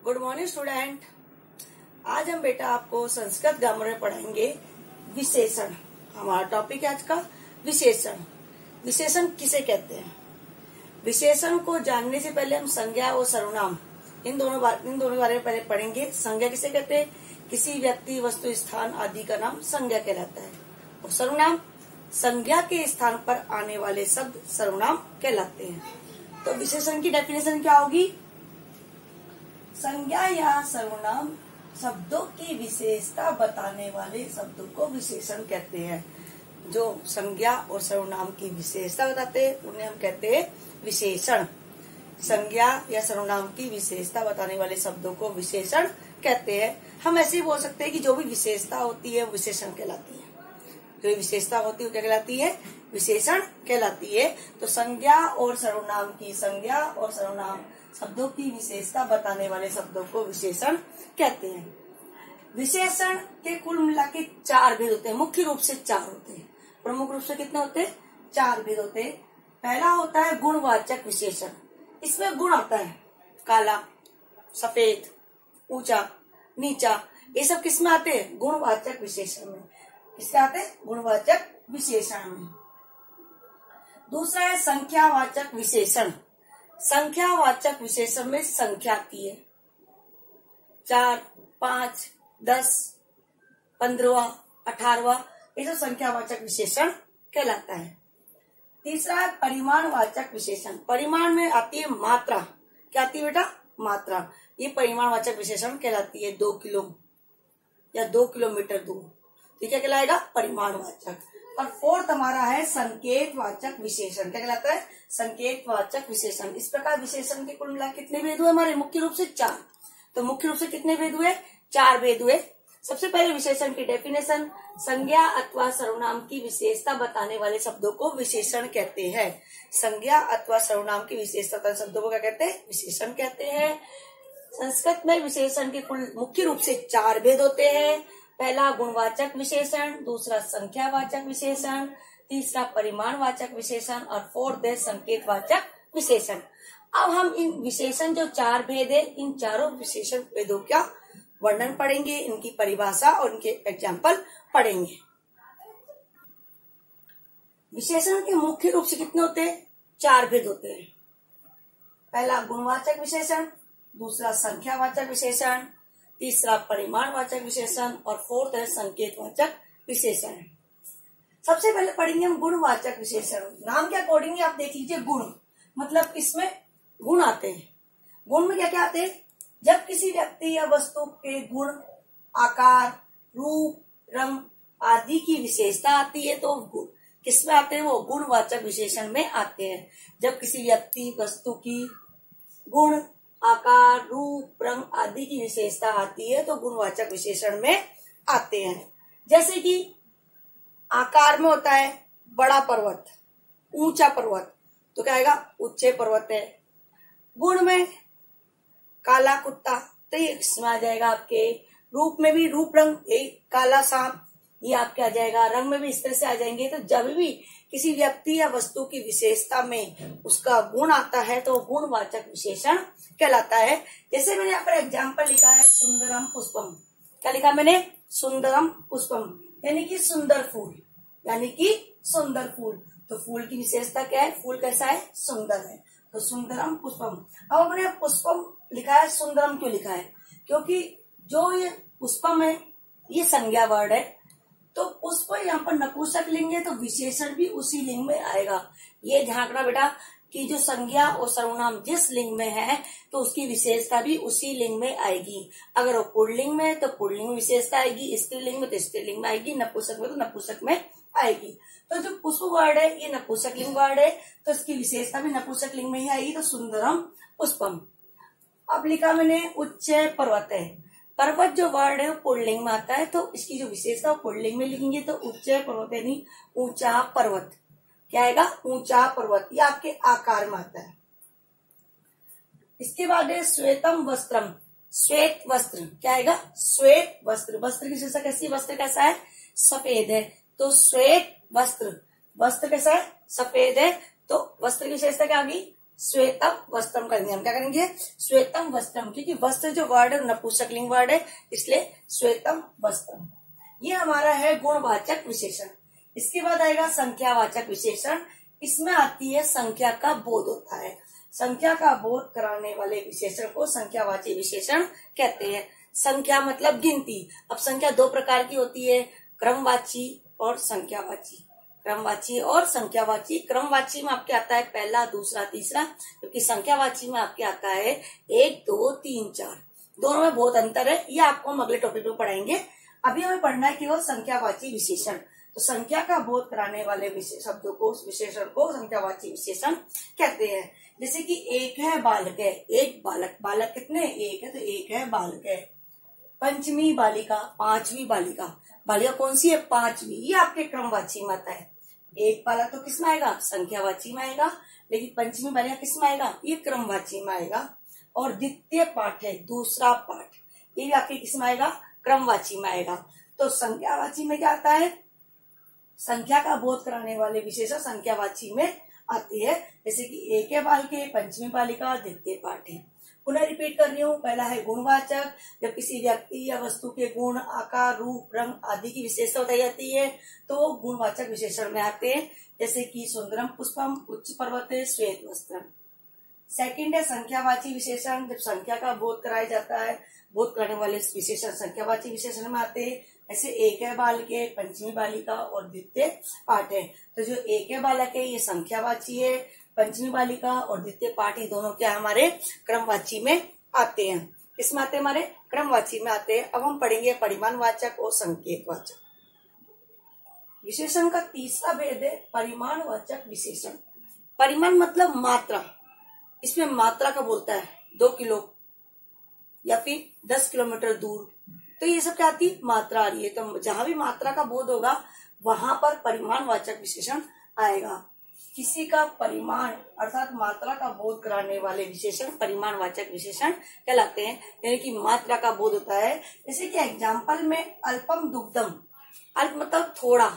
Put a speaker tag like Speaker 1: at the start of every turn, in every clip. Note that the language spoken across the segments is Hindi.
Speaker 1: Good morning student. आज हम बेटा आपको संस्कृत ग्रामर में पढ़ाएंगे विशेषण। हमारा टॉपिक है आज का विशेषण। विशेषण किसे कहते हैं? विशेषण को जानने से पहले हम संज्ञा और सर्वनाम इन दोनों के बारे में पहले पढ़ेंगे। संज्ञा किसे कहते हैं? किसी व्यक्ति, वस्तु, स्थान आदि का नाम संज्ञा कहलाता है। और सर्वनाम संज्ञा के स्थान पर आने वाले शब्द सर्वनाम कहलाते हैं। तो विशेषण की डेफिनेशन क्या होगी? संज्ञा या सर्वनाम शब्दों की विशेषता बताने वाले शब्दों को विशेषण कहते हैं। जो संज्ञा और सर्वनाम की विशेषता बताते हैं उन्हें हम कहते हैं विशेषण। संज्ञा या सर्वनाम की विशेषता बताने वाले शब्दों को विशेषण कहते हैं। हम ऐसे ही बोल सकते हैं कि जो भी विशेषता होती है विशेषण कहलाती है। जो विशेषता होती है क्या कहलाती है? विशेषण कहलाती है। तो संज्ञा और सर्वनाम शब्दों की विशेषता बताने वाले शब्दों को विशेषण कहते हैं। विशेषण के कुल मिला के 4 भेद होते हैं। मुख्य रूप से 4 होते हैं। प्रमुख रूप से कितने होते हैं? 4 भेद होते हैं। पहला होता है गुणवाचक विशेषण। इसमें गुण आता है काला, सफेद, ऊंचा, नीचा। ये सब किसमें आते हैं? गुणवाचक विशेषण में। किसके आते हैं? गुणवाचक विशेषण में। दूसरा है संख्यावाचक विशेषण। संख्यावाचक विशेषण में संख्या आती है। 4, 5, 10, 15, 18 ये सब संख्यावाचक विशेषण कहलाता है। तीसरा है परिमाणवाचक विशेषण। परिमाण में आती है मात्रा। क्या आती है बेटा? मात्रा। ये परिमाणवाचक विशेषण कहलाती है। 2 किलो या 2 किलोमीटर दूर, तो क्या कहलाएगा? परिमाणवाचक। और फोर्थ हमारा है संकेतवाचक विशेषण। क्या कहलाता है? संकेतवाचक विशेषण। इस प्रकार विशेषण के कुल मिला कितने भेद हुए हमारे? मुख्य रूप से 4। तो मुख्य रूप से कितने भेद हुए? 4 भेद हुए। सबसे पहले विशेषण की डेफिनेशन, संज्ञा अथवा सर्वनाम की विशेषता बताने वाले शब्दों को विशेषण कहते हैं। संज्ञा अथवा सर्वनाम की विशेषता बताने शब्दों को क्या कहते हैं? विशेषण कहते हैं। संस्कृत में विशेषण के कुल मुख्य रूप से 4 भेद होते हैं। पहला गुणवाचक विशेषण, दूसरा संख्यावाचक विशेषण, तीसरा परिमाणवाचक विशेषण और फोर्थ है संकेतवाचक विशेषण। अब हम इन विशेषण जो 4 भेद है, इन चारों विशेषण भेदों का वर्णन पढ़ेंगे, इनकी परिभाषा और इनके एग्जाम्पल पढ़ेंगे। विशेषण के मुख्य रूप से कितने होते हैं? 4 भेद होते हैं। पहला गुणवाचक विशेषण, दूसरा संख्यावाचक विशेषण, तीसरा परिमाणवाचक विशेषण और फोर्थ है संकेतवाचक विशेषण। सबसे पहले पढ़ेंगे हम गुणवाचक विशेषण। नाम के अकॉर्डिंग आप देख लीजिए। गुण मतलब इसमें गुण आते हैं। गुण में क्या क्या आते हैं? जब किसी व्यक्ति या वस्तु के गुण, आकार, रूप, रंग आदि की विशेषता आती है तो किसमें आते हैं? वो गुणवाचक विशेषण में आते हैं। जब किसी व्यक्ति, वस्तु की गुण, आकार, रूप, रंग आदि की विशेषता आती है तो गुणवाचक विशेषण में आते हैं। जैसे कि आकार में होता है बड़ा पर्वत, ऊंचा पर्वत, तो क्या आएगा? ऊंचे पर्वत है। गुण में काला कुत्ता, तो ये इसमें आ जाएगा आपके। रूप में भी रूप, रंग, काला सांप, ये आपके आ जाएगा। रंग में भी इस तरह से आ जाएंगे। तो जब भी किसी व्यक्ति या वस्तु की विशेषता में उसका गुण आता है तो गुणवाचक विशेषण कहलाता है। जैसे मैंने यहाँ पर एग्जाम्पल लिखा है सुंदरम पुष्पम। क्या लिखा मैंने? सुंदरम पुष्पम, यानी कि सुंदर फूल, यानी कि सुंदर फूल। तो फूल की विशेषता क्या है? फूल कैसा है? सुंदर है। तो सुंदरम पुष्पम। अब हमने पुष्पम लिखा है, सुंदरम क्यों लिखा है? क्योंकि जो ये पुष्पम है ये संज्ञा वर्ड है। तो पुष्प यहाँ पर नपुंसक लिंग है तो विशेषण भी उसी लिंग में आएगा। ये ध्यान रखना बेटा कि जो संज्ञा और सर्वनाम जिस लिंग में है तो उसकी विशेषता भी उसी लिंग में आएगी। अगर वो पुल्लिंग में है तो पुल्लिंग में विशेषता आएगी, स्त्रीलिंग में तो स्त्रीलिंग में आएगी, नपुंसक में तो नपुंसक में आएगी। तो जो पुष्प वर्ड है ये नपुंसक लिंग वर्ड है तो इसकी विशेषता भी नपुंसक लिंग में ही आएगी। तो सुंदरम पुष्पम। अब लिखा मैंने उच्च पर्वत है। पर्वत जो वर्ड है वो पुल्लिंग में आता है तो इसकी जो विशेषता पुल्लिंग में लिखेंगे तो उच्च पर्वत यानी ऊंचा पर्वत। क्या आएगा? ऊंचा पर्वत। ये आपके आकार में आता है। इसके बाद है श्वेतम वस्त्रम। श्वेत वस्त्र क्या आएगा? श्वेत वस्त्र। वस्त्र की विशेषता कैसी? वस्त्र कैसा है? सफेद है। तो श्वेत वस्त्र। वस्त्र कैसा है? सफेद है। तो वस्त्र की विशेषता क्या होगी? श्वेतम वस्त्रम करेंगे। हम क्या करेंगे? श्वेतम वस्त्रम, क्योंकि वस्त्र जो वर्ड है नपुंसकलिंग वर्ड है, इसलिए श्वेतम वस्त्रम। ये हमारा है गुणवाचक विशेषण। इसके बाद आएगा संख्यावाचक विशेषण। इसमें आती है संख्या का बोध होता है। संख्या का बोध कराने वाले विशेषण को संख्यावाची विशेषण कहते हैं। संख्या मतलब गिनती। अब संख्या दो प्रकार की होती है, क्रमवाची और संख्यावाची। क्रमवाची और संख्यावाची। क्रमवाची में आपके आता है पहला, दूसरा, तीसरा, क्योंकि संख्यावाची में आपके आता है 1, 2, 3, 4। दोनों में बहुत अंतर है। ये आपको हम अगले टॉपिक में पढ़ाएंगे। अभी हमें पढ़ना है केवल संख्यावाची विशेषण। तो संख्या का बोध कराने वाले शब्दों को, विशेषण को संख्यावाची विशेषण कहते हैं। जैसे कि एक है बालक है, एक बालक। बालक कितने? एक है, तो एक है बालक है। पंचमी बालिका, पांचवी बालिका। बालिका कौन सी है? पांचवी। ये आपके क्रमवाची में आता है। एक बालक तो किसमें आएगा? संख्यावाची में आएगा। लेकिन पंचमी बालिका किसमें आएगा? ये क्रमवाची में आएगा। और द्वितीय पाठ है, दूसरा पाठ, ये भी आपके किसमें आएगा? क्रमवाची में आएगा। तो संख्यावाची में क्या आता है? संख्या का बोध कराने वाले विशेषण संख्यावाची में आती है। जैसे कि एक है बालके, पंचमी बालिका, द्वितीय पाठ है। पुनः रिपीट कर रही हूँ। पहला है गुणवाचक। जब किसी व्यक्ति या वस्तु के गुण, आकार, रूप, रंग आदि की विशेषता बताई जाती है तो गुणवाचक विशेषण में आते हैं। जैसे कि सुंदरम पुष्पम, उच्च पर्वते, श्वेत वस्त्रम। सेकंड है संख्यावाची विशेषण। जब संख्या का बोध कराया जाता है, बोध कराने वाले विशेषण संख्यावाची विशेषण में आते हैं। ऐसे एक है बालके, पंचमी बालिका और द्वितीय पाठ है। तो जो एक है बालक है ये संख्यावाची है, पंचमी बालिका और द्वितीय पाठ, ये दोनों क्या हमारे क्रमवाची में आते हैं। किसमें आते हैं? हमारे क्रमवाची में आते हैं। अब हम पढ़ेंगे परिमाणवाचक और संकेतवाचक विशेषण का तीसरा भेद है परिमाणवाचक विशेषण। परिमाण मतलब मात्रा। इसमें मात्रा का बोलता है 2 किलो या फिर 10 किलोमीटर दूर, तो ये सब क्या आती? मात्रा आ रही है। तो जहां भी मात्रा का बोध होगा वहां पर परिमाणवाचक विशेषण आएगा। किसी का परिमाण अर्थात मात्रा का बोध कराने वाले विशेषण परिमाणवाचक विशेषण कहलाते हैं। यानी कि मात्रा का बोध होता है। जैसे कि एग्जाम्पल में अल्पम दुग्धम। अल्प मतलब थोड़ा,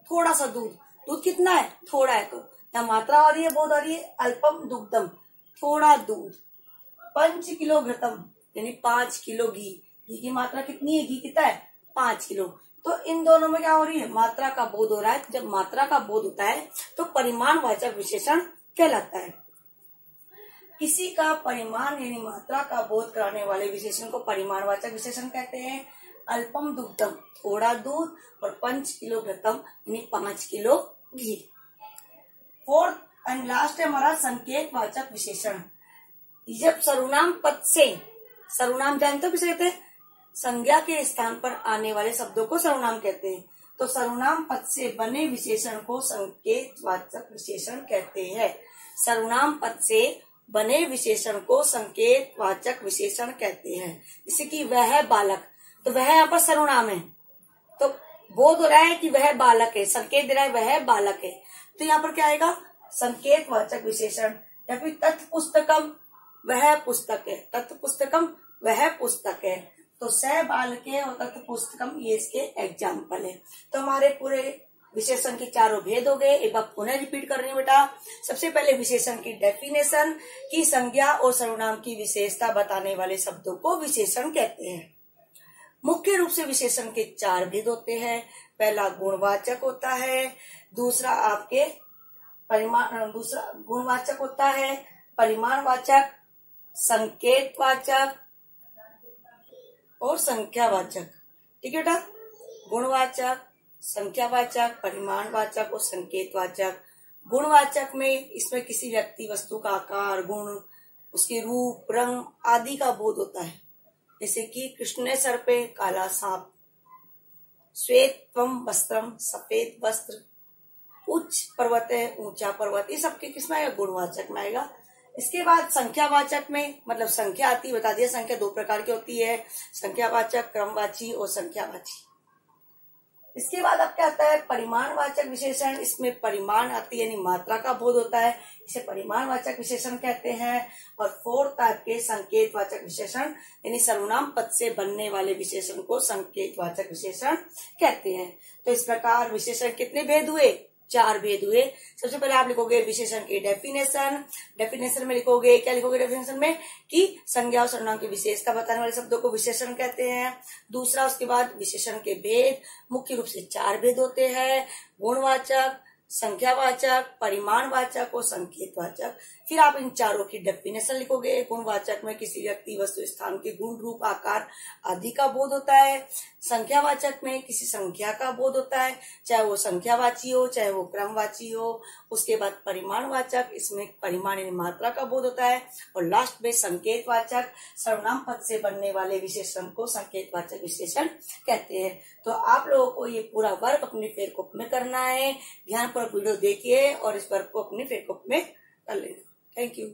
Speaker 1: थोड़ा सा दूध। दूध कितना है? थोड़ा है। तो यहाँ मात्रा आ रही है, बोध आ रही है, अल्पम दुग्धम, थोड़ा दूध। 5 किलो घृतम यानी 5 किलो घी। घी की मात्रा कितनी है? घी कितना है? 5 किलो। तो इन दोनों में क्या हो रही है? मात्रा का बोध हो रहा है। जब मात्रा का बोध होता है तो परिमाणवाचक विशेषण कहलाता है। किसी का परिमाण यानी मात्रा का बोध कराने वाले विशेषण को परिमाणवाचक विशेषण कहते हैं। अल्पम दुग्धम थोड़ा दूध और 5 किलो घृतम यानी 5 kilo ghee. Fourth and last है हमारा संकेतवाचक विशेषण। जब सर्वनाम पद से, सर्वनाम जानते हो किसे कहते हैं? संज्ञा के स्थान पर आने वाले शब्दों को सर्वनाम कहते हैं। तो सर्वनाम पद से बने विशेषण को संकेतवाचक विशेषण कहते हैं। सर्वनाम पद से बने विशेषण को संकेतवाचक विशेषण कहते हैं। जैसे कि वह बालक, तो वह यहाँ पर सर्वनाम है, तो बोध हो रहा है कि वह बालक है, संकेत दे रहा है वह बालक है। तो यहाँ पर क्या आएगा? संकेतवाचक विशेषण। या फिर तत् पुस्तकम, वह पुस्तक है, तत् पुस्तकम वह पुस्तक है। तो स बालके और तत् पुस्तकम ये इसके एग्जाम्पल है। तो हमारे पूरे विशेषण के चारों भेद हो गए। एक बार पुनः रिपीट कर रही हूँ बेटा। सबसे पहले विशेषण की डेफिनेशन की संज्ञा और सर्वनाम की विशेषता बताने वाले शब्दों को विशेषण कहते हैं। मुख्य रूप से विशेषण के 4 भेद होते हैं। पहला गुणवाचक होता है, दूसरा आपके दूसरा गुणवाचक होता है, परिमाणवाचक, संकेतवाचक और संख्यावाचक। ठीक है बेटा? गुणवाचक, संख्यावाचक, परिमाणवाचक और संकेतवाचक। गुणवाचक में इसमें किसी व्यक्ति वस्तु का आकार, गुण, उसके रूप, रंग आदि का बोध होता है। जैसे कि कृष्ण ने सर पे काला सांप, श्वेतम वस्त्रम सफेद वस्त्र, उच्च पर्वत है ऊंचा पर्वत, ये सबके किसमें आएगा? गुणवाचक में आएगा। इसके बाद संख्यावाचक में मतलब संख्या आती है, बता दिया संख्या 2 प्रकार की होती है, संख्यावाचक, क्रमवाची और संख्यावाची। इसके बाद अब क्या आता है? परिमाणवाचक विशेषण। इसमें परिमाण आती है यानी मात्रा का बोध होता है, इसे परिमाणवाचक विशेषण कहते हैं। और फोर्थ आपके संकेतवाचक विशेषण यानी सर्वनाम पद से बनने वाले विशेषण को संकेतवाचक विशेषण कहते हैं। तो इस प्रकार विशेषण कितने भेद हुए? 4 भेद हुए। सबसे पहले आप लिखोगे विशेषण की डेफिनेशन। डेफिनेशन में लिखोगे, क्या लिखोगे डेफिनेशन में, कि संज्ञा और सर्वनाम की विशेषता बताने वाले शब्दों को विशेषण कहते हैं। दूसरा, उसके बाद विशेषण के भेद, मुख्य रूप से 4 भेद होते हैं, गुणवाचक, संख्यावाचक, परिमाणवाचक और संकेतवाचक। फिर आप इन चारों की डेफिनेशन लिखोगे। गुणवाचक में किसी व्यक्ति, वस्तु, स्थान के गुण, रूप, आकार आदि का बोध होता है। संख्यावाचक में किसी संख्या का बोध होता है, चाहे वो संख्यावाची हो चाहे वो क्रमवाची हो। उसके बाद परिमाणवाचक, इसमें परिमाण यानी मात्रा का बोध होता है। और लास्ट में संकेतवाचक, सर्वनाम पद से बनने वाले विशेषण को संकेतवाचक विशेषण कहते हैं। तो आप लोगों को ये पूरा वर्क अपने फेरकोप में करना है। ध्यानपूर्वक वीडियो देखिए और इस वर्क को अपने फेरकोप में कर लेना। Thank you.